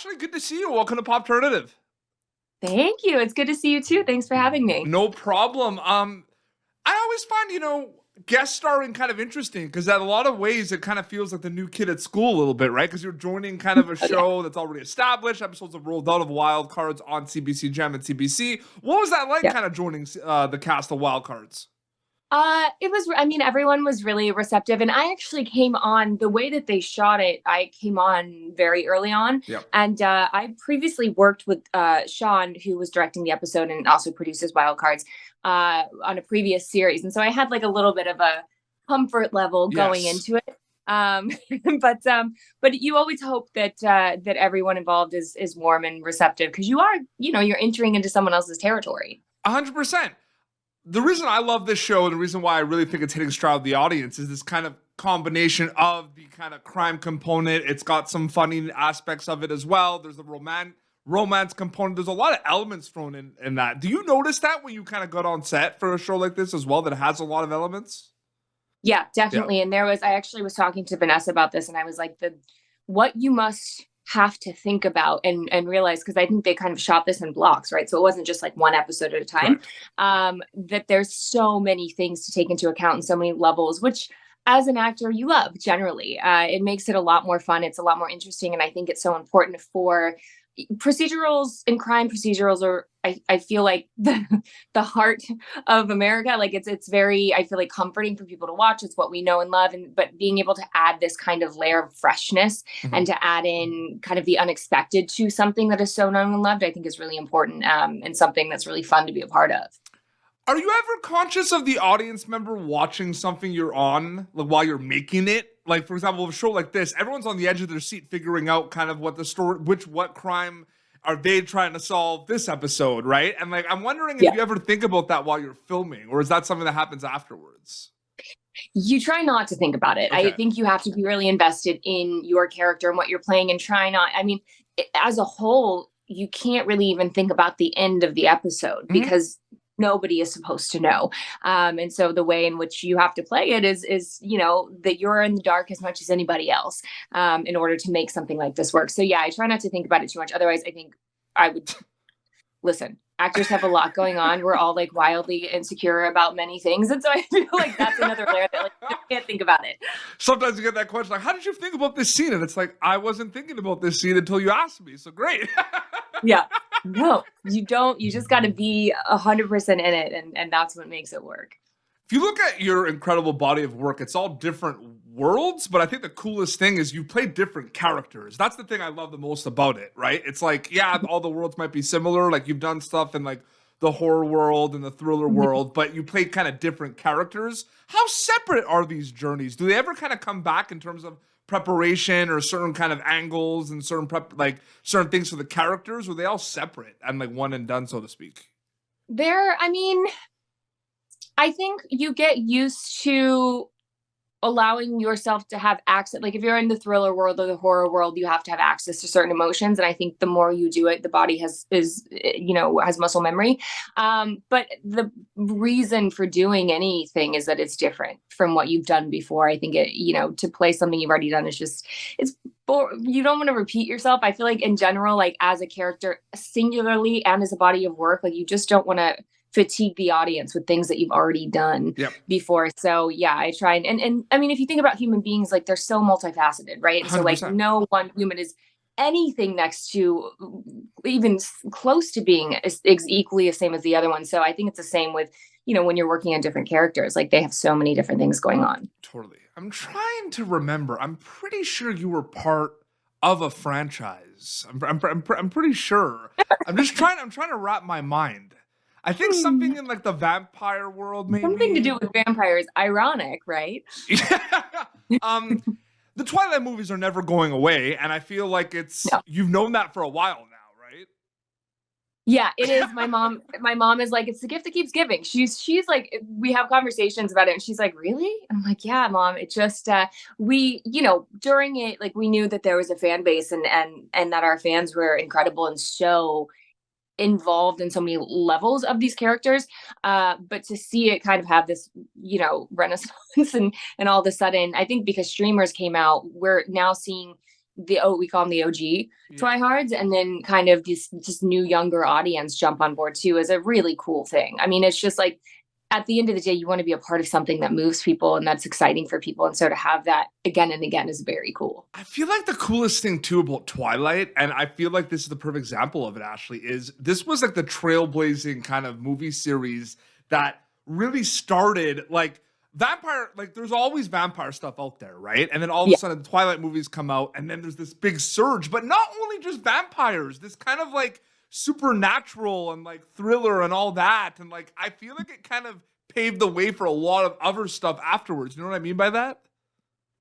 Ashley, good to see you. Welcome to Popternative. Thank you. It's good to see you too. Thanks for having me. No problem. I always find, guest starring kind of interesting because in a lot of ways it kind of feels like the new kid at school a little bit, right? Because you're joining kind of a Oh, yeah. show that's already established. Episodes have rolled out of Wild Cards on CBC Gem and CBC. What was that like, Yeah. kind of joining the cast of Wild Cards? It was, I mean, everyone was really receptive. And I actually came on the way that they shot it. I came on very early on. Yep. And I previously worked with Sean, who was directing the episode and also produces Wild Cards on a previous series. And so I had like a little bit of a comfort level going into it. But you always hope that that everyone involved is warm and receptive because you are, you're entering into someone else's territory. 100%. The reason I love this show and the reason why I really think it's hitting stride with the audience is this kind of combination of the kind of crime component. It's got some funny aspects of it as well. There's the romance component. There's a lot of elements thrown in that. Do you notice that when you kind of got on set for a show like this as well, that it has a lot of elements? Yeah, definitely. Yeah. And I actually was talking to Vanessa about this and I was like, what you must have to think about and realize, because I think they kind of shot this in blocks, right? So it wasn't just like one episode at a time. That there's so many things to take into account and so many levels, which as an actor you love generally. It makes it a lot more fun. It's a lot more interesting. And I think it's so important for procedurals and crime procedurals are I feel like the heart of America. Like it's very, I feel like, comforting for people to watch. It's what we know and love. But being able to add this kind of layer of freshness and to add in kind of the unexpected to something that is so known and loved, I think is really important and something that's really fun to be a part of. Are you ever conscious of the audience member watching something you're on, like, while you're making it? Like, for example, a show like this, everyone's on the edge of their seat figuring out kind of what the story, what crime are they trying to solve this episode, right? And like, I'm wondering if you ever think about that while you're filming, or is that something that happens afterwards? You try not to think about it. Okay. I think you have to be really invested in your character and what you're playing and try not, I mean, as a whole, you can't really even think about the end of the episode because nobody is supposed to know. And so the way in which you have to play it is, that you're in the dark as much as anybody else in order to make something like this work. So yeah, I try not to think about it too much. Otherwise, I think I would listen. Actors have a lot going on. We're all like wildly insecure about many things. And so I feel like that's another layer that like you can't think about it. Sometimes you get that question like, how did you think about this scene? And it's like, I wasn't thinking about this scene until you asked me. So great. Yeah. No, you don't. You just got to be 100% in it. And that's what makes it work. If you look at your incredible body of work, it's all different worlds, but I think the coolest thing is you play different characters. That's the thing I love the most about it, right? It's like, yeah, all the worlds might be similar. Like you've done stuff in like the horror world and the thriller world, but you play kind of different characters. How separate are these journeys? Do they ever kind of come back in terms of preparation or certain kind of angles and certain certain things for the characters? Or are they all separate and like one and done, so to speak? I think you get used to allowing yourself to have access. Like if you're in the thriller world or the horror world, you have to have access to certain emotions. And I think the more you do it, the body has muscle memory. But the reason for doing anything is that it's different from what you've done before. I think to play something you've already done is just, you don't want to repeat yourself. I feel like in general, like as a character singularly and as a body of work, like you just don't want to fatigue the audience with things that you've already done before. So yeah, I try and I mean, if you think about human beings, like they're so multifaceted, right? And 100%. So like no one human is anything next to even close to being equally the same as the other one. So I think it's the same with, when you're working on different characters, like they have so many different things going on. Totally. I'm trying to remember. I'm pretty sure you were part of a franchise. I'm pretty sure. I'm trying to wrap my mind. I think something in like the vampire world, maybe. Something to do with vampires. Ironic, right? The Twilight movies are never going away, and I feel like you've known that for a while now, right? Yeah, it is. My mom is like, it's the gift that keeps giving. She's like, we have conversations about it, and she's like, really? And I'm like, yeah, Mom. It just we, during it, like we knew that there was a fan base and that our fans were incredible and so involved in so many levels of these characters, but to see it kind of have this renaissance and all of a sudden, I think because streamers came out, we're now seeing we call them the OG Yeah. tryhards, and then kind of this new younger audience jump on board too is a really cool thing. I mean, it's just like at the end of the day, you want to be a part of something that moves people and that's exciting for people. And so to have that again and again is very cool. I feel like the coolest thing too about Twilight, and I feel like this is the perfect example of it, Ashley, is this was like the trailblazing kind of movie series that really started like vampire, like there's always vampire stuff out there, right? And then all of Yeah. a sudden the Twilight movies come out, and then there's this big surge, but not only just vampires, this kind of like supernatural and like thriller and all that. And like I feel like it kind of paved the way for a lot of other stuff afterwards. You know what I mean by that?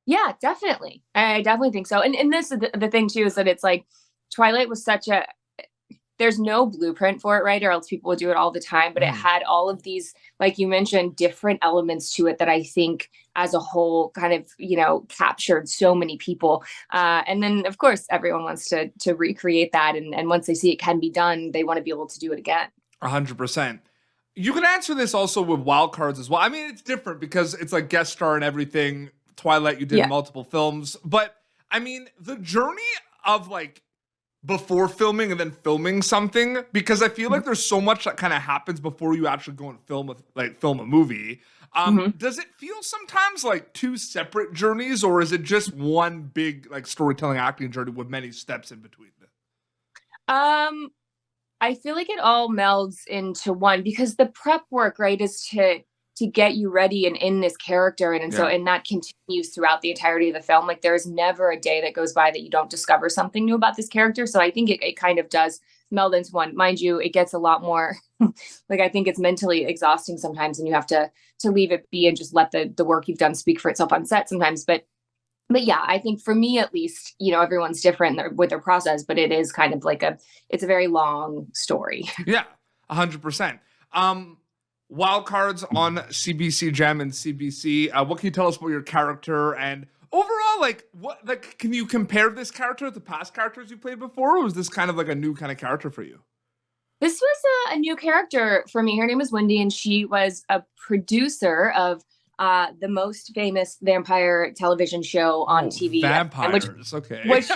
Yeah, definitely. I definitely think so. And this is the thing too, is that it's like Twilight was such a, there's no blueprint for it, right? Or else people would do it all the time. But it had all of these, like you mentioned, different elements to it that I think as a whole kind of, you know, captured so many people. And then of course, everyone wants to recreate that. And once they see it can be done, they want to be able to do it again. 100%. You can answer this also with wild cards as well. I mean, it's different because it's like guest star and everything. Twilight, you did multiple films. But I mean, the journey of like before filming and then filming something, because I feel like there's so much that kind of happens before you actually go and film a movie. Does it feel sometimes like two separate journeys, or is it just one big like storytelling acting journey with many steps in between them? I feel like it all melds into one because the prep work, right, is to get you ready and in this character. And so, and that continues throughout the entirety of the film. Like there's never a day that goes by that you don't discover something new about this character. So I think it kind of does meld into one. Mind you, it gets a lot more, like, I think it's mentally exhausting sometimes and you have to leave it be and just let the work you've done speak for itself on set sometimes. But yeah, I think for me at least, you know, everyone's different with their process, but it is kind of like it's a very long story. Yeah, 100%. Wild cards on CBC Gem and CBC. What can you tell us about your character and overall, like, what, like, can you compare this character to past characters you played before, or was this kind of like a new kind of character for you? This was a new character for me. Her name is Wendy, and she was a producer of the most famous vampire television show on TV. Vampires, okay. Which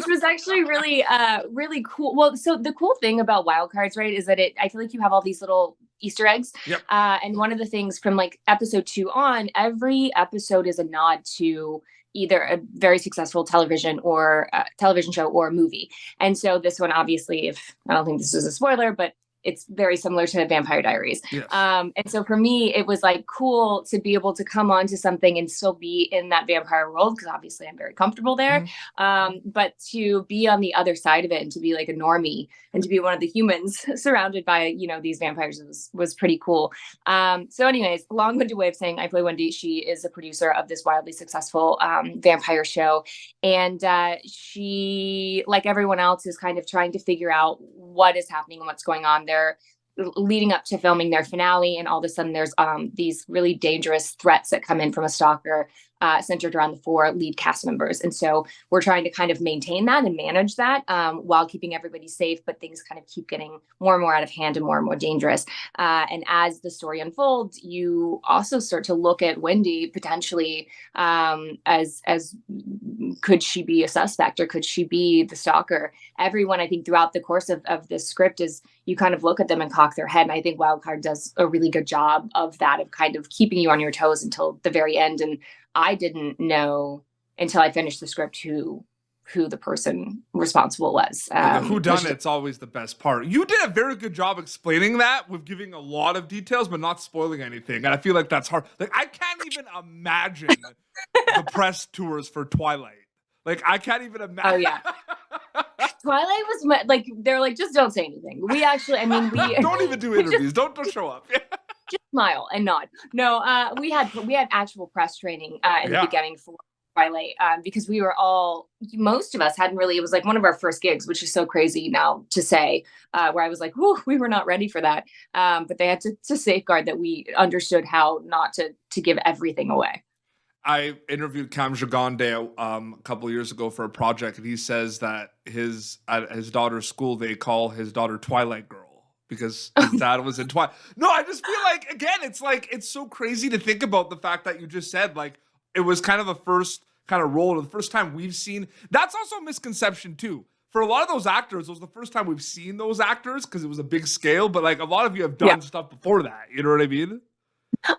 was actually really, really cool. Well, so the cool thing about wild cards, right, is that I feel like you have all these little Easter eggs. Yep. And one of the things from like episode 2 on, every episode is a nod to either a very successful television show or movie. And so this one, obviously, if I don't think this is a spoiler, but it's very similar to Vampire Diaries. Yes. And so for me, it was like cool to be able to come onto something and still be in that vampire world, because obviously I'm very comfortable there. But to be on the other side of it and to be like a normie and to be one of the humans surrounded by, you know, these vampires was pretty cool. So anyways, long-winded way of saying I play Wendy. She is a producer of this wildly successful vampire show. And she, like everyone else, is kind of trying to figure out what is happening and what's going on. They're leading up to filming their finale, and all of a sudden there's these really dangerous threats that come in from a stalker centered around the 4 lead cast members. And so we're trying to kind of maintain that and manage that while keeping everybody safe, but things kind of keep getting more and more out of hand and more dangerous. And as the story unfolds, you also start to look at Wendy potentially as could she be a suspect, or could she be the stalker? Everyone, I think, throughout the course of this script is you kind of look at them and cock their head. And I think Wildcard does a really good job of that, of kind of keeping you on your toes until the very end. And I didn't know until I finished the script who the person responsible was. The whodunit's always the best part. You did a very good job explaining that with giving a lot of details, but not spoiling anything. And I feel like that's hard. Like, I can't even imagine the press tours for Twilight. Like, I can't even imagine. Oh, yeah. Twilight was like, they're like, just don't say anything. We actually, I mean, we don't even do interviews. Don't show up. Just smile and nod. No, we had actual press training in the beginning for Twilight because we were most of us hadn't really. It was like one of our first gigs, which is so crazy now to say. Where I was like, "Whew, we were not ready for that." But they had to safeguard that we understood how not to give everything away. I interviewed Cam Giacomo a couple of years ago for a project, and he says that at his daughter's school they call his daughter Twilight Girl because his dad was in Twilight. No, I just feel like, again, it's like it's so crazy to think about the fact that you just said, like, it was kind of a first kind of role, or the first time we've seen. That's also a misconception too. For a lot of those actors, it was the first time we've seen those actors because it was a big scale. But like a lot of you have done stuff before that. You know what I mean?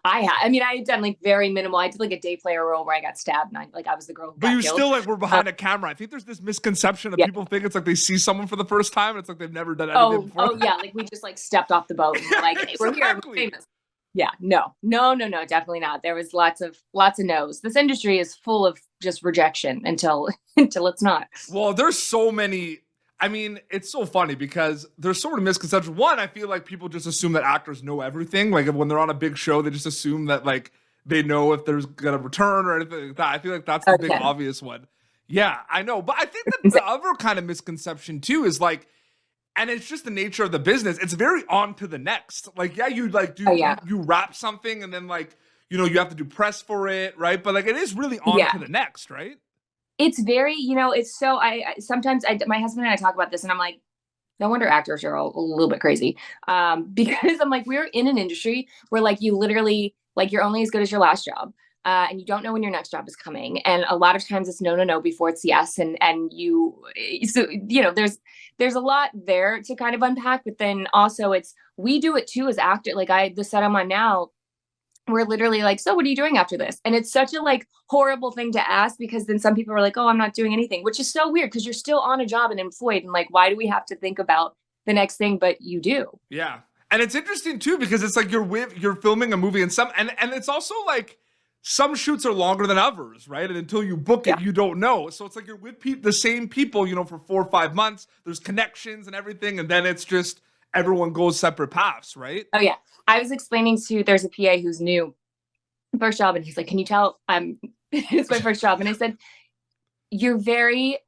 I mean, I had done like very minimal. I did like a day player role where I got stabbed, and I was the girl who But got you killed. still like were behind a camera. I think there's this misconception that people think it's like they see someone for the first time, and it's like they've never done anything before. Oh yeah, like we just like stepped off the boat and we're like, hey, we're here, we're famous. Yeah, no, definitely not. There was lots of no's. This industry is full of just rejection until it's not. Well, there's so many. I mean, it's so funny because there's so many misconceptions. One, I feel like people just assume that actors know everything. Like when they're on a big show, they just assume that like they know if there's gonna return or anything like that. I feel like that's the big obvious one. Yeah, I know. But I think that the other kind of misconception too is like, and it's just the nature of the business. It's very on to the next. Like, yeah, you like do you wrap something and then like, you know, you have to do press for it, right? But like it is really on to the next, right? It's very, you know, it's so, sometimes my husband and I talk about this and I'm like, no wonder actors are all a little bit crazy. Because I'm like, we're in an industry where like you literally, like you're only as good as your last job. And you don't know when your next job is coming. And a lot of times it's no before it's yes. So, you know, there's a lot there to kind of unpack, but then also we do it too as actors. Like the set I'm on now, we're literally like, so what are you doing after this? And it's such a like horrible thing to ask because then some people are like, oh, I'm not doing anything, which is so weird because you're still on a job and employed. And like, why do we have to think about the next thing? But you do. Yeah. And it's interesting too, because it's like you're filming a movie and it's also like some shoots are longer than others, right? And until you book it, you don't know. So it's like you're with the same people, you know, for 4 or 5 months, there's connections and everything. And then it's just, everyone goes separate paths, right? Oh yeah. I was explaining there's a PA who's new, first job. And he's like, can you tell it's my first job? And I said, you're very,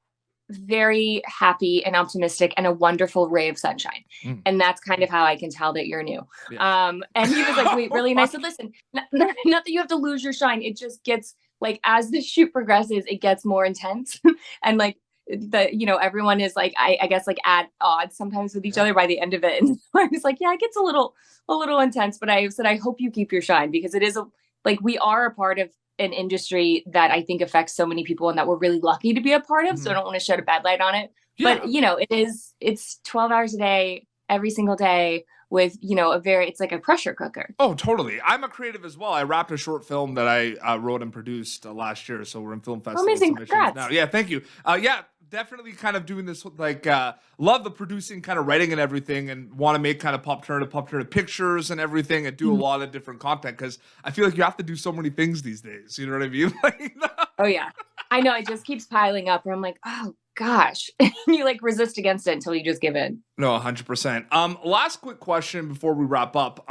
very happy and optimistic and a wonderful ray of sunshine. And that's kind of how I can tell that you're new. Yeah. And he was like, wait, really? And I said, listen, not that you have to lose your shine. It just gets like, as the shoot progresses, it gets more intense. And like, everyone is like, I guess like at odds sometimes with each other by the end of it. And I was like, yeah, it gets a little intense, but I said, I hope you keep your shine because it is we are a part of an industry that I think affects so many people and that we're really lucky to be a part of. So I don't want to shed a bad light on it, but you know, it's 12 hours a day, every single day with, you know, it's like a pressure cooker. Oh, totally. I'm a creative as well. I wrapped a short film that I wrote and produced last year. So we're in film festival amazing. Congrats. Now. Yeah. Thank you. Definitely kind of doing this, like, love the producing, kind of writing and everything, and want to make kind of pop turner pictures and everything and do a lot of different content because I feel like you have to do so many things these days. You know what I mean? Oh, yeah. I know. It just keeps piling up where I'm like, oh, gosh. You like resist against it until you just give in. No, 100%. Last quick question before we wrap up.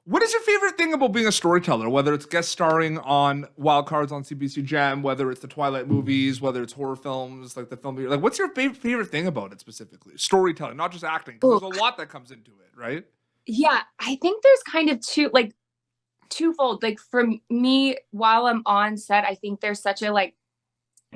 What is your favorite thing about being a storyteller? Whether it's guest starring on Wild Cards on CBC Gem, whether it's the Twilight movies, whether it's horror films, like the film, like what's your favorite thing about it specifically? Storytelling, not just acting, because there's a lot that comes into it, right? Yeah, I think there's kind of twofold. Like for me, while I'm on set, I think there's such a like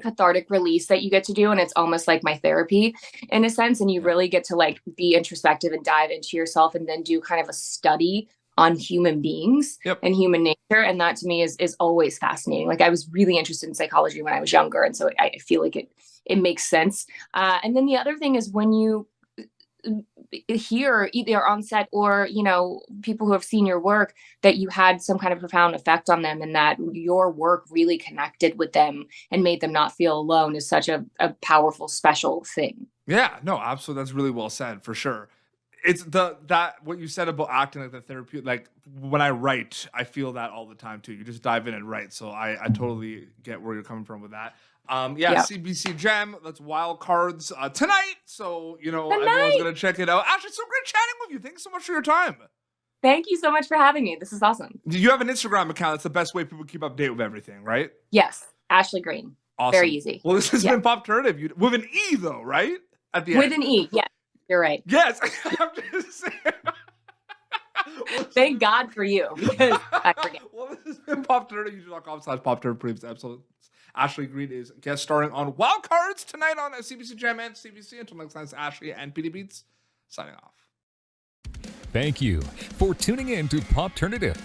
cathartic release that you get to do, and it's almost like my therapy in a sense. And you really get to like be introspective and dive into yourself, and then do kind of a study on human beings and human nature. And that to me is always fascinating. Like I was really interested in psychology when I was younger. And so I feel like it makes sense. And then the other thing is when you hear either on set or, you know, people who have seen your work, that you had some kind of profound effect on them and that your work really connected with them and made them not feel alone is such a powerful, special thing. Yeah, no, absolutely. That's really well said for sure. It's that what you said about acting, like the therapy, like when I write, I feel that all the time too. You just dive in and write. So I totally get where you're coming from with that. CBC Gem, that's Wild Cards tonight. So, you know, everyone's going to check it out. Ashley, so great chatting with you. Thanks so much for your time. Thank you so much for having me. This is awesome. You have an Instagram account. That's the best way people keep update with everything, right? Yes. Ashley Greene. Awesome. Very easy. Well, this has been Popternative. With an E though, right? At the end. With an E, yeah. You're right. Yes. I'm just saying. Thank God for you, because I forget. Well, this has been popturner.com/popturner previous episodes. Ashley Greene is guest starring on Wild Cards tonight on CBC Gem and CBC. Until next time, it's Ashley and PD Beats signing off. Thank you for tuning in to Popternative.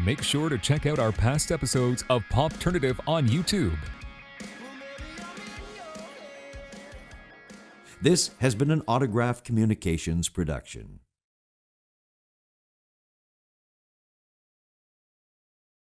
Make sure to check out our past episodes of Popternative on YouTube. This has been an Autograph Communications production.